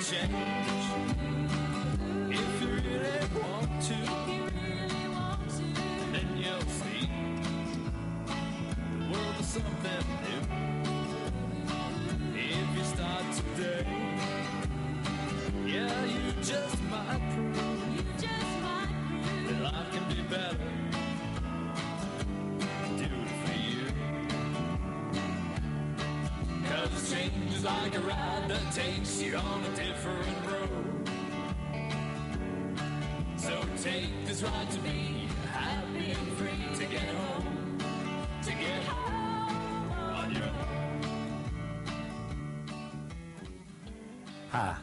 change. If you really want to, then you'll see the world is something new. If you start today, yeah, you just might prove that life can be better. Do it for you. 'Cause change is like a ride that takes you on a different road. So take this ride to be happy and free, to get home on your own. Hi,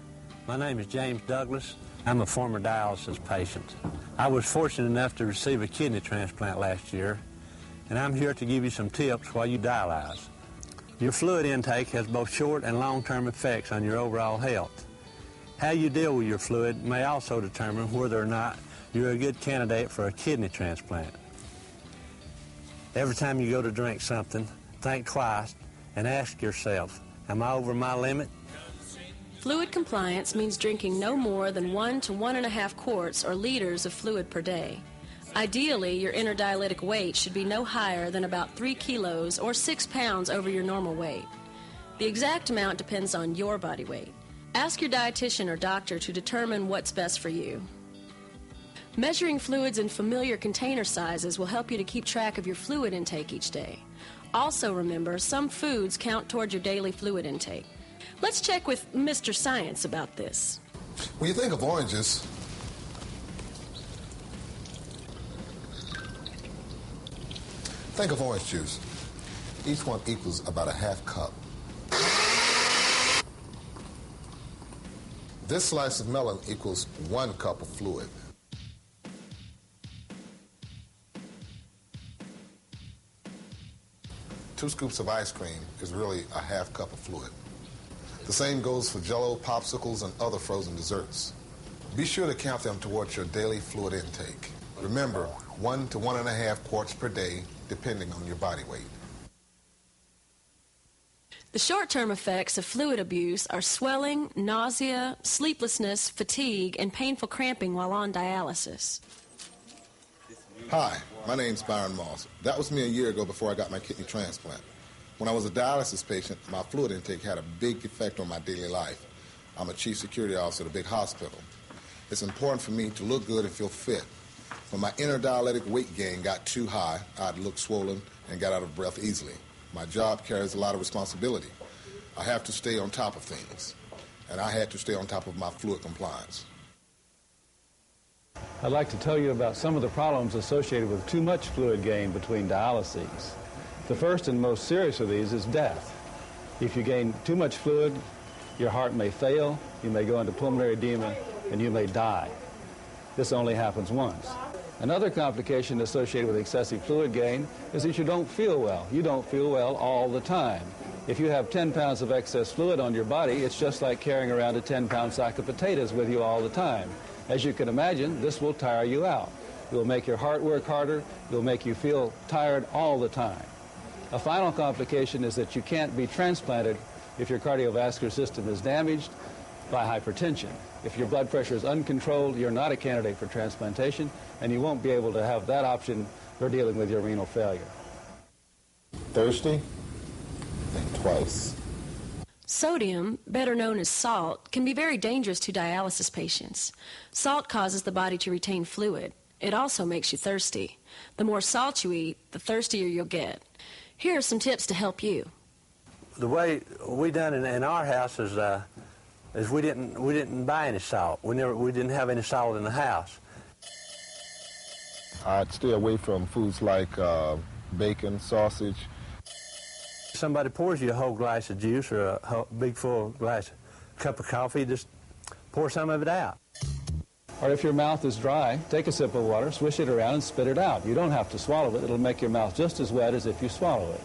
my name is James Douglas. I'm a former dialysis patient. I was fortunate enough to receive a kidney transplant last year, and I'm here to give you some tips while you dialyze. Your fluid intake has both short and long-term effects on your overall health. How you deal with your fluid may also determine whether or not you're a good candidate for a kidney transplant. Every time you go to drink something, think twice and ask yourself, am I over my limit? Fluid compliance means drinking no more than 1 to 1.5 quarts or liters of fluid per day. Ideally, your inner dialytic weight should be no higher than about 3 kilos or 6 pounds over your normal weight. The exact amount depends on your body weight. Ask your dietitian or doctor to determine what's best for you. Measuring fluids in familiar container sizes will help you to keep track of your fluid intake each day. Also remember, some foods count toward your daily fluid intake. Let's check with Mr. Science about this. When you think of oranges, think of orange juice. Each one equals about a half cup. This slice of melon equals 1 cup of fluid. Two scoops of ice cream is really a half cup of fluid. The same goes for Jell-O, popsicles, and other frozen desserts. Be sure to count them towards your daily fluid intake. Remember, 1 to 1.5 quarts per day, depending on your body weight. The short-term effects of fluid abuse are swelling, nausea, sleeplessness, fatigue, and painful cramping while on dialysis. Hi, my name's Byron Moss. That was me a year ago before I got my kidney transplant. When I was a dialysis patient, my fluid intake had a big effect on my daily life. I'm a chief security officer at a big hospital. It's important for me to look good and feel fit. When my inner dialytic weight gain got too high, I'd look swollen and got out of breath easily. My job carries a lot of responsibility. I have to stay on top of things, and I had to stay on top of my fluid compliance. I'd like to tell you about some of the problems associated with too much fluid gain between dialyses. The first and most serious of these is death. If you gain too much fluid, your heart may fail, you may go into pulmonary edema, and you may die. This only happens once. Another complication associated with excessive fluid gain is that you don't feel well. You don't feel well all the time. If you have 10 pounds of excess fluid on your body, it's just like carrying around a 10-pound sack of potatoes with you all the time. As you can imagine, this will tire you out. It will make your heart work harder. It will make you feel tired all the time. A final complication is that you can't be transplanted if your cardiovascular system is damaged by hypertension. If your blood pressure is uncontrolled, you're not a candidate for transplantation, and you won't be able to have that option for dealing with your renal failure. Thirsty? Think twice. Sodium, better known as salt, can be very dangerous to dialysis patients. Salt causes the body to retain fluid. It also makes you thirsty. The more salt you eat, the thirstier you'll get. Here are some tips to help you. The way we done in our house is we didn't buy any salt. We didn't have any salt in the house. I'd stay away from foods like bacon, sausage. Somebody pours you a whole glass of juice or a big full cup of coffee, just pour some of it out. Or if your mouth is dry, take a sip of water, swish it around, and spit it out. You don't have to swallow it. It'll make your mouth just as wet as if you swallow it.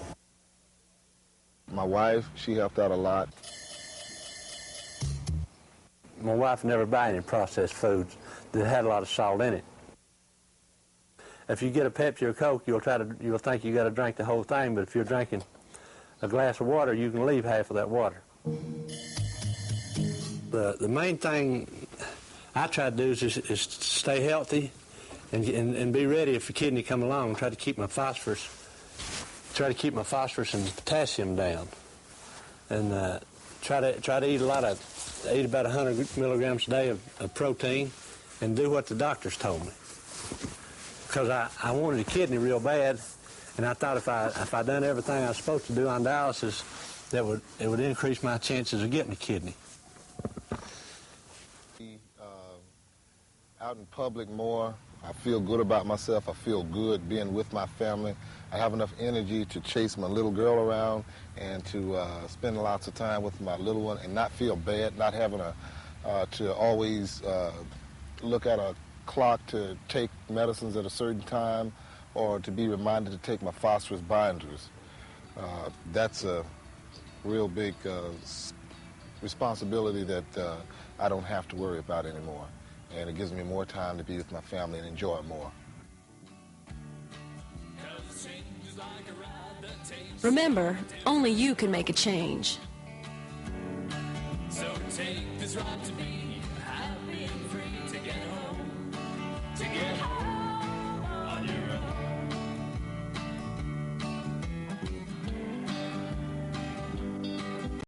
My wife, she helped out a lot. My wife never buy any processed foods that had a lot of salt in it. If you get a Pepsi or Coke, you'll think you got to drink the whole thing, but if you're drinking a glass of water, you can leave half of that water. The main thing I try to do is stay healthy and be ready if the kidney come along. Try to keep my phosphorus and potassium down, and try to eat about 100 milligrams a day of protein, and do what the doctors told me. Because I wanted a kidney real bad, and I thought if I done everything I was supposed to do on dialysis, it would increase my chances of getting a kidney. Out in public more, I feel good about myself. I feel good being with my family. I have enough energy to chase my little girl around and to spend lots of time with my little one and not feel bad, not having to always look at a clock to take medicines at a certain time or to be reminded to take my phosphorus binders. That's a real big responsibility that I don't have to worry about anymore. And it gives me more time to be with my family and enjoy it more. Remember, only you can make a change. So take this ride to me.